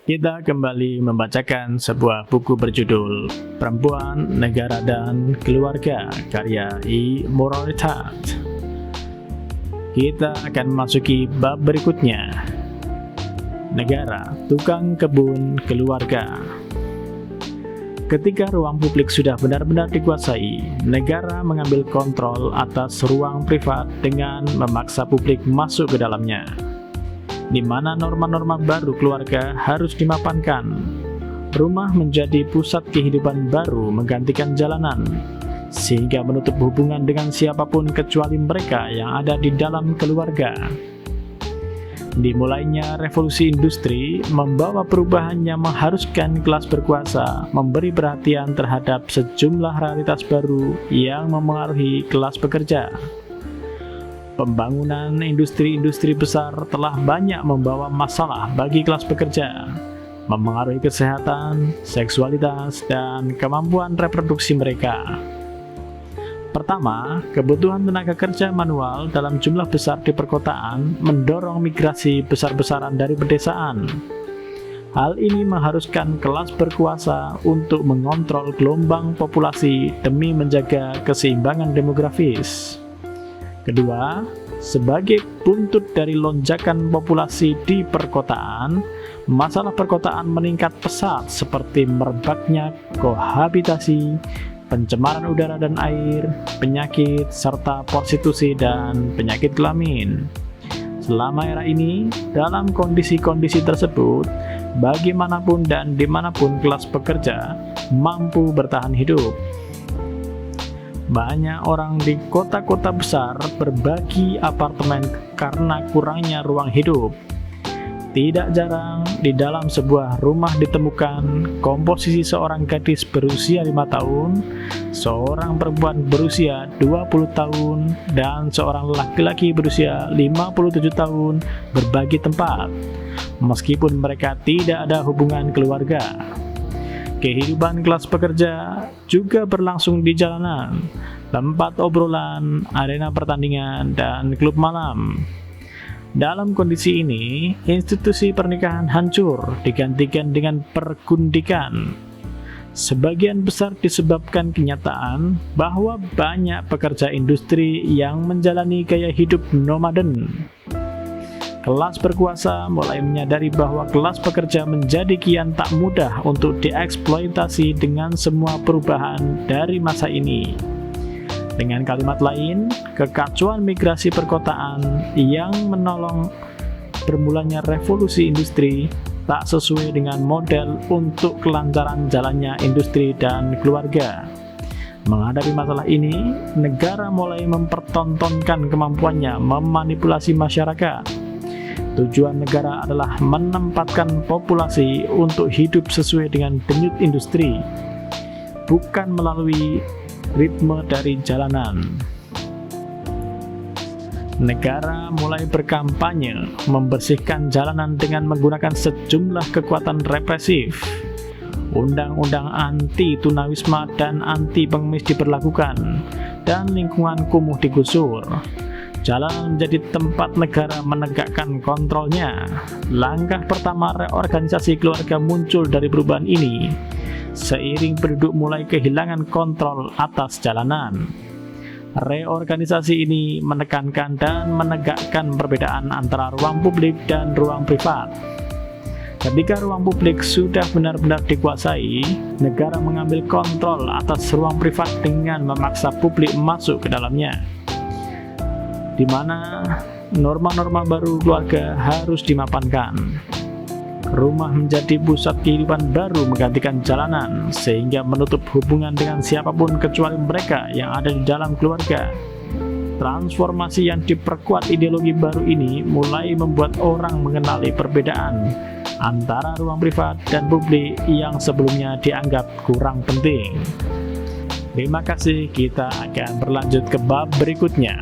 Kita kembali membacakan sebuah buku berjudul Perempuan, Negara, dan Keluarga karya I. Murray-Tat. Kita akan memasuki bab berikutnya. Negara, tukang kebun, keluarga. Ketika ruang publik sudah benar-benar dikuasai, negara mengambil kontrol atas ruang privat dengan memaksa publik masuk ke dalamnya, di mana norma-norma baru keluarga harus dimapankan. Rumah menjadi pusat kehidupan baru menggantikan jalanan, sehingga menutup hubungan dengan siapapun kecuali mereka yang ada di dalam keluarga. Dimulainya revolusi industri membawa perubahan yang mengharuskan kelas berkuasa memberi perhatian terhadap sejumlah realitas baru yang memengaruhi kelas pekerja. Pembangunan industri-industri besar telah banyak membawa masalah bagi kelas pekerja, memengaruhi kesehatan, seksualitas, dan kemampuan reproduksi mereka. Pertama, kebutuhan tenaga kerja manual dalam jumlah besar di perkotaan mendorong migrasi besar-besaran dari pedesaan. Hal ini mengharuskan kelas berkuasa untuk mengontrol gelombang populasi demi menjaga keseimbangan demografis. Kedua, sebagai buntut dari lonjakan populasi di perkotaan, masalah perkotaan meningkat pesat seperti merebaknya kohabitasi, pencemaran udara dan air, penyakit, serta prostitusi dan penyakit kelamin. Selama era ini, dalam kondisi-kondisi tersebut, bagaimanapun dan dimanapun kelas pekerja mampu bertahan hidup. Banyak orang di kota-kota besar berbagi apartemen karena kurangnya ruang hidup. Tidak jarang di dalam sebuah rumah ditemukan komposisi seorang gadis berusia 5 tahun, seorang perempuan berusia 20 tahun, dan seorang laki-laki berusia 57 tahun berbagi tempat, meskipun mereka tidak ada hubungan keluarga. Kehidupan kelas pekerja juga berlangsung di jalanan, tempat obrolan, arena pertandingan, dan klub malam. Dalam kondisi ini, institusi pernikahan hancur digantikan dengan pergundikan. Sebagian besar disebabkan kenyataan bahwa banyak pekerja industri yang menjalani gaya hidup nomaden. Kelas berkuasa mulai menyadari bahwa kelas pekerja menjadi kian tak mudah untuk dieksploitasi dengan semua perubahan dari masa ini. Dengan kalimat lain, kekacauan migrasi perkotaan yang menolong bermulanya revolusi industri tak sesuai dengan model untuk kelancaran jalannya industri dan keluarga. Menghadapi masalah ini, negara mulai mempertontonkan kemampuannya memanipulasi masyarakat. Tujuan negara adalah menempatkan populasi untuk hidup sesuai dengan denyut industri, bukan melalui ritme dari jalanan. Negara mulai berkampanye membersihkan jalanan dengan menggunakan sejumlah kekuatan represif. Undang-undang anti tunawisma dan anti pengemis diberlakukan, dan lingkungan kumuh digusur. Jalan menjadi tempat negara menegakkan kontrolnya. Langkah pertama reorganisasi keluarga muncul dari perubahan ini, seiring penduduk mulai kehilangan kontrol atas jalanan. Reorganisasi ini menekankan dan menegakkan perbedaan antara ruang publik dan ruang privat. Ketika ruang publik sudah benar-benar dikuasai, negara mengambil kontrol atas ruang privat dengan memaksa publik masuk ke dalamnya, di mana norma-norma baru keluarga harus dimapankan. Rumah menjadi pusat kehidupan baru menggantikan jalanan, sehingga menutup hubungan dengan siapapun kecuali mereka yang ada di dalam keluarga. Transformasi yang diperkuat ideologi baru ini mulai membuat orang mengenali perbedaan antara ruang privat dan publik yang sebelumnya dianggap kurang penting. Terima kasih, kita akan berlanjut ke bab berikutnya.